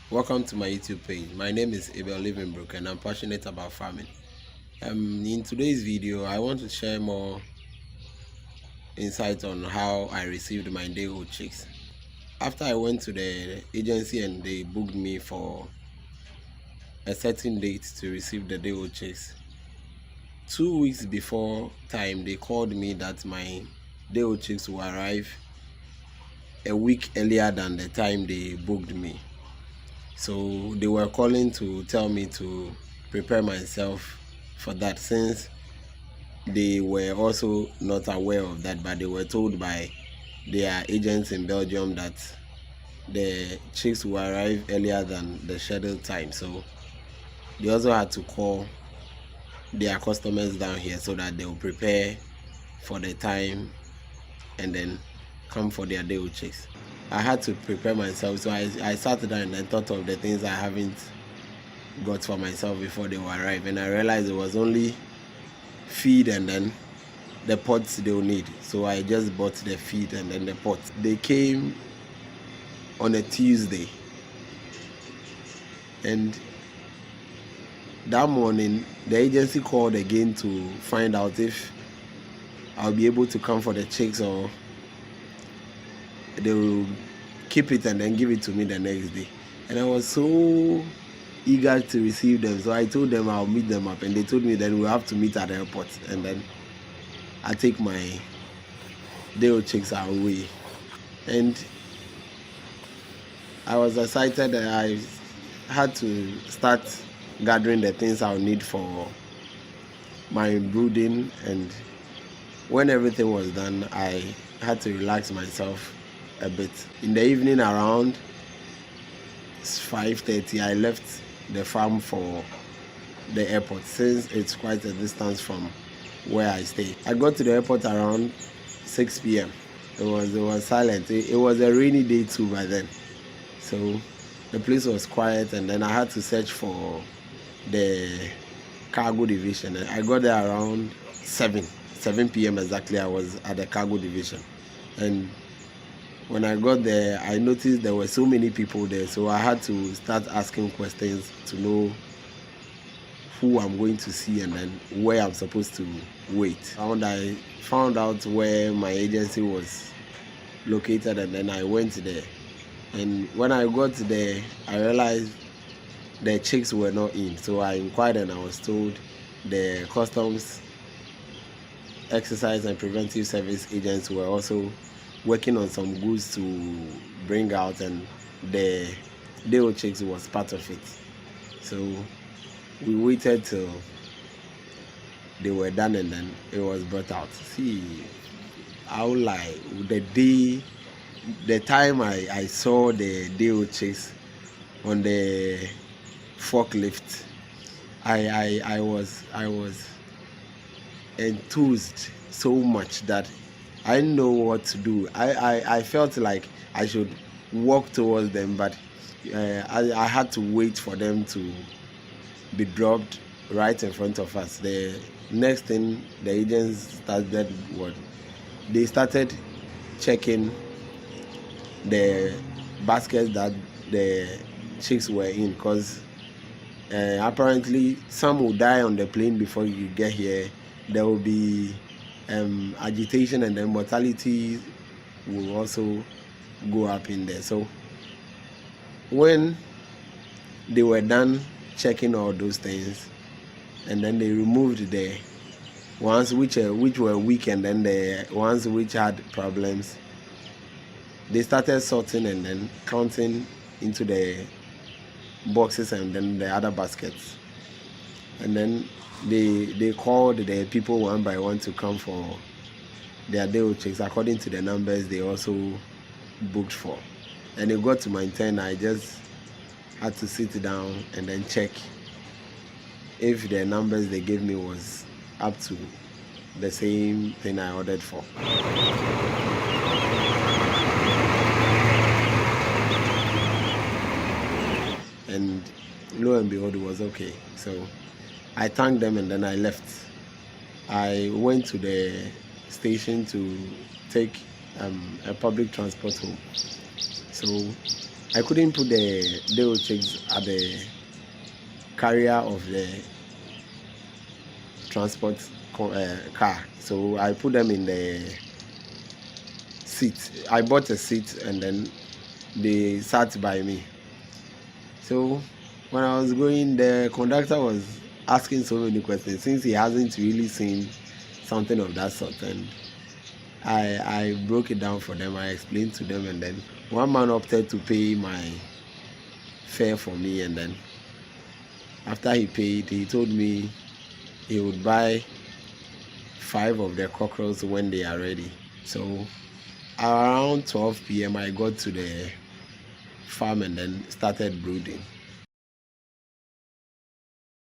Welcome to my YouTube page. My name is Abel Livingbrook and I'm passionate about farming. In today's video, I want to share more insights on how I received my day-old chicks. After I went to the agency and they booked me for a certain date to receive the day-old chicks, 2 weeks before time, they called me that my day-old chicks will arrive a week earlier than the time they booked me. So they were calling to tell me to prepare myself for that, since they were also not aware of that, but they were told by their agents in Belgium that the chicks will arrive earlier than the scheduled time. So they also had to call their customers down here so that they will prepare for the time and then come for their day with chicks. I had to prepare myself, so I sat down and I thought of the things I haven't got for myself before they will arrive, and I realized it was only feed and then the pots they'll need. So I just bought the feed and then the pots. They came on a Tuesday, and that morning the agency called again to find out if I'll be able to come for the chicks or they will keep it and then give it to me the next day. And I was so eager to receive them, so I told them I'll meet them up, and they told me then we'll have to meet at the airport, and then I take my day-old chicks away. And I was excited that I had to start gathering the things I'll need for my brooding, and when everything was done, I had to relax myself a bit. In the evening around 5:30, I left the farm for the airport, since it's quite a distance from where I stay. I got to the airport around 6 p.m. It was silent. It was a rainy day too by then, so the place was quiet, and then I had to search for the cargo division. I got there around 7 p.m. exactly. I was at the cargo division, and when I got there, I noticed there were so many people there, so I had to start asking questions to know who I'm going to see and then where I'm supposed to wait. I found out where my agency was located, and then I went there. And when I got there, I realized the chicks were not in, so I inquired and I was told the customs exercise and preventive service agents were also working on some goods to bring out, and the day-old chicks was part of it. So we waited till they were done, and then it was brought out. See, I'll lie, the time I saw the day-old chicks on the forklift, I was enthused so much that I didn't know what to do. I felt like I should walk towards them, but I had to wait for them to be dropped right in front of us. The next thing the agents started was they started checking the baskets that the chicks were in, because apparently some will die on the plane before you get here. There will be agitation, and then mortality will also go up in there. So when they were done checking all those things, and then they removed the ones which were weak, and then the ones which had problems, they started sorting and then counting into the boxes and then the other baskets, and then they called the people one by one to come for their day-old chicks according to the numbers they also booked for. And it got to my turn. I just had to sit down and then check if the numbers they gave me was up to the same thing I ordered for. And lo and behold, it was okay. So I thanked them and then I left. I went to the station to take a public transport home. So I couldn't put the day chicks at the carrier of the transport car, so I put them in the seat. I bought a seat and then they sat by me. So when I was going, the conductor was asking so many questions since he hasn't really seen something of that sort, and I broke it down for them. I explained to them, and then one man opted to pay my fare for me, and then after he paid, he told me he would buy 5 of the cockerels when they are ready. So around 12 p.m. I got to the farm and then started brooding.